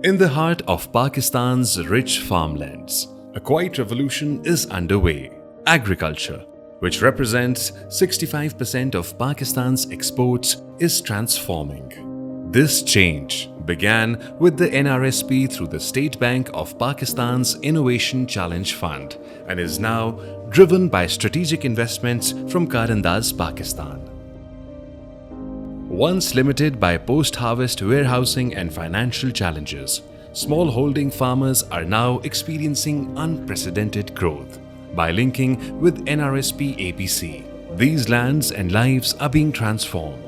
In the heart of Pakistan's rich farmlands, a quiet revolution is underway. Agriculture, which represents 65% of Pakistan's exports, is transforming. This change began with the NRSP through the State Bank of Pakistan's Innovation Challenge Fund and is now driven by strategic investments from Carandaz Pakistan. Once limited by post-harvest warehousing and financial challenges, smallholding farmers are now experiencing unprecedented growth. By linking with NRSP APC, these lands and lives are being transformed.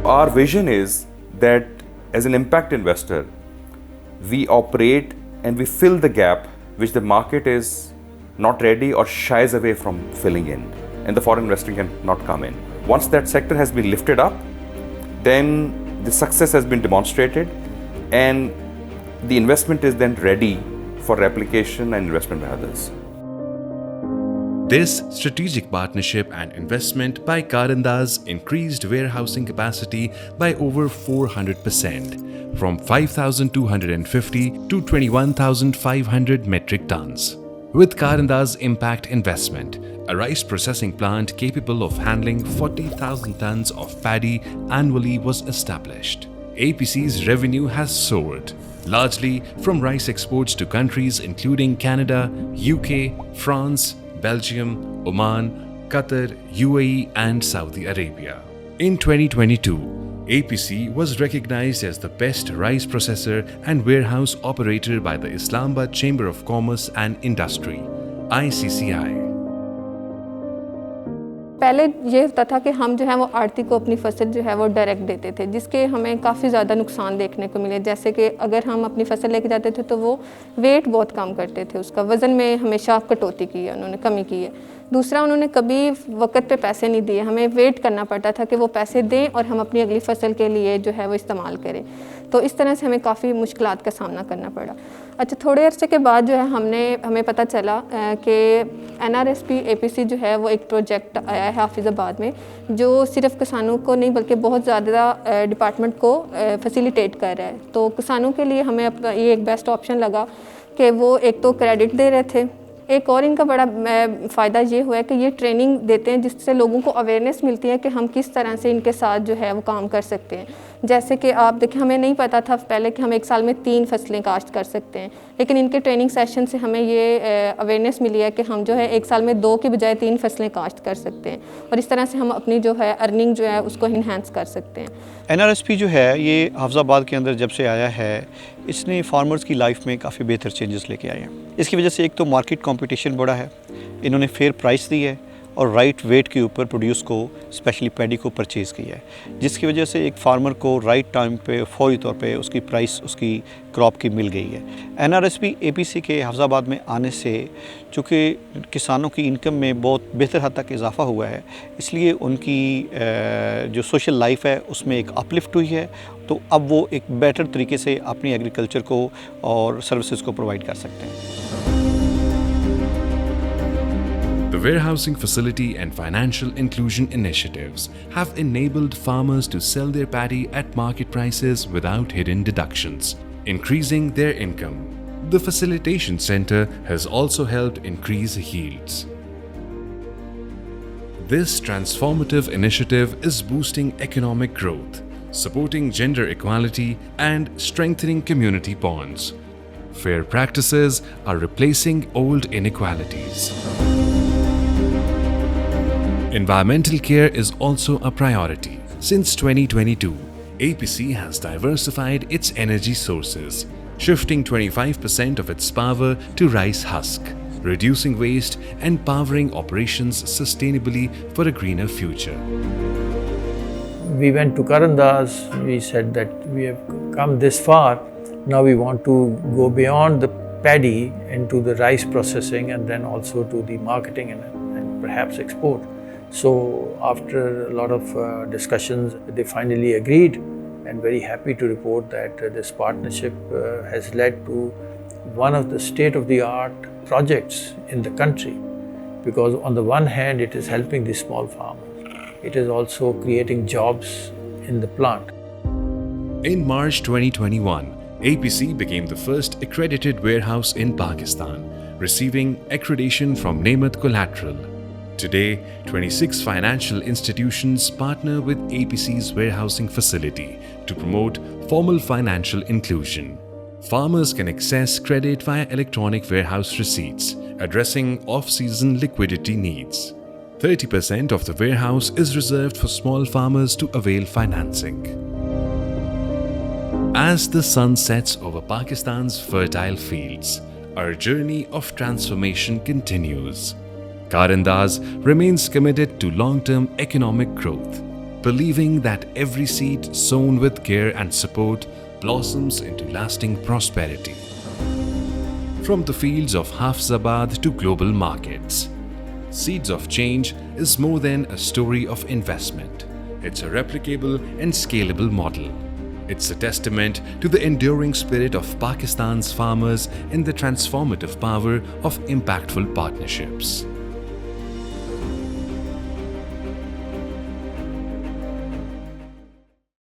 Our vision is that as an impact investor, we operate and we fill the gap which the market is not ready or shies away from filling in, and the foreign investor cannot come in. Once that sector has been lifted up, then the success has been demonstrated and the investment is then ready for replication and investment by others. This strategic partnership and investment by Carandaz increased warehousing capacity by over 400%, from 5,250 to 21,500 metric tons. With Carandaz Impact Investment, a rice processing plant capable of handling 40,000 tons of paddy annually was established. APC's revenue has soared, largely from rice exports to countries including Canada, UK, France, Belgium, Oman, Qatar, UAE and Saudi Arabia. In 2022, APC was recognized as the best rice processor and warehouse operator by the Islamabad Chamber of Commerce and Industry, ICCI. पहले ये होता था कि हम जो है वो आड़ती को अपनी फसल जो है वो डायरेक्ट देते थे, जिसके हमें काफ़ी ज़्यादा नुकसान देखने को मिले। जैसे कि अगर हम अपनी फसल लेके जाते थे तो वो वेट बहुत कम करते थे, उसका वज़न में हमेशा कटौती की है, उन्होंने कमी की है। दूसरा, उन्होंने कभी वक्त पे पैसे नहीं दिए, हमें वेट करना पड़ता था कि वो पैसे दें और हम अपनी अगली फसल के लिए जो है वो इस्तेमाल करें। तो इस तरह से हमें काफ़ी मुश्किलात का सामना करना पड़ा। अच्छा, थोड़े अरसे के बाद जो है हमें पता चला कि NRSP APC जो है वो एक प्रोजेक्ट आया है हाफिज़ाबाद में, जो सिर्फ किसानों को नहीं बल्कि बहुत ज़्यादा डिपार्टमेंट को फैसिलिटेट कर रहा है। तो किसानों के लिए हमें ये एक बेस्ट ऑप्शन लगा कि वो एक तो क्रेडिट दे रहे थे, एक और इनका बड़ा फ़ायदा ये हुआ है कि ये ट्रेनिंग देते हैं जिससे लोगों को अवेयरनेस मिलती है कि हम किस तरह से इनके साथ जो है वो काम कर सकते हैं। जैसे कि आप देखें, हमें नहीं पता था पहले कि हम एक साल में 3 फसलें काश्त कर सकते हैं, लेकिन इनके ट्रेनिंग सेशन से हमें ये अवेयरनेस मिली है कि हम जो है एक साल में 2 की बजाय 3 फसलें काश्त कर सकते हैं और इस तरह से हम अपनी जो है अर्निंग जो है उसको इन्हेंस कर सकते हैं। NRSP जो है ये हाफिज़ाबाद के अंदर जब से आया है, इसने फार्मर्स की लाइफ में काफ़ी बेहतर चेंजेस लेके आए हैं। इसकी वजह से एक तो मार्केट कंपटीशन बढ़ा है, इन्होंने फेयर प्राइस दी है और राइट वेट के ऊपर प्रोड्यूस को स्पेशली पैडी को परचेज़ किया है, जिसकी वजह से एक फार्मर को राइट टाइम पे फौरी तौर पे उसकी प्राइस उसकी क्रॉप की मिल गई है। NRSP APC के हाफिज़ाबाद में आने से चूँकि किसानों की इनकम में बहुत बेहतर हद तक इजाफ़ा हुआ है, इसलिए उनकी जो सोशल लाइफ है उसमें एक अपलिफ्ट हुई है, तो अब वो एक बेटर तरीके से अपनी एग्रीकल्चर को और सर्विसेज को प्रोवाइड कर सकते हैं। The warehousing facility and financial inclusion initiatives have enabled farmers to sell their paddy at market prices without hidden deductions, increasing their income. The facilitation center has also helped increase yields. This transformative initiative is boosting economic growth, supporting gender equality and strengthening community bonds. Fair practices are replacing old inequalities. Environmental care is also a priority. Since 2022, APC has diversified its energy sources, shifting 25% of its power to rice husk, reducing waste and powering operations sustainably for a greener future. We went to Carandaz, we said that we have come this far, now we want to go beyond the paddy into the rice processing and then also to the marketing and perhaps export. So after a lot of discussions, they finally agreed, and very happy to report that this partnership has led to one of the state-of-the-art projects in the country, because on the one hand it is helping the small farmers, it is also creating jobs in the plant. In March 2021, APC became the first accredited warehouse in Pakistan, receiving accreditation from Nemat Collateral. Today, 26 financial institutions partner with APC's warehousing facility to promote formal financial inclusion. Farmers can access credit via electronic warehouse receipts, addressing off-season liquidity needs. 30% of the warehouse is reserved for small farmers to avail financing. As the sun sets over Pakistan's fertile fields, our journey of transformation continues. Car Andaz remains committed to long-term economic growth, believing that every seed sown with care and support blossoms into lasting prosperity. From the fields of Hafizabad to global markets, Seeds of Change is more than a story of investment. It's a replicable and scalable model. It's a testament to the enduring spirit of Pakistan's farmers and the transformative power of impactful partnerships.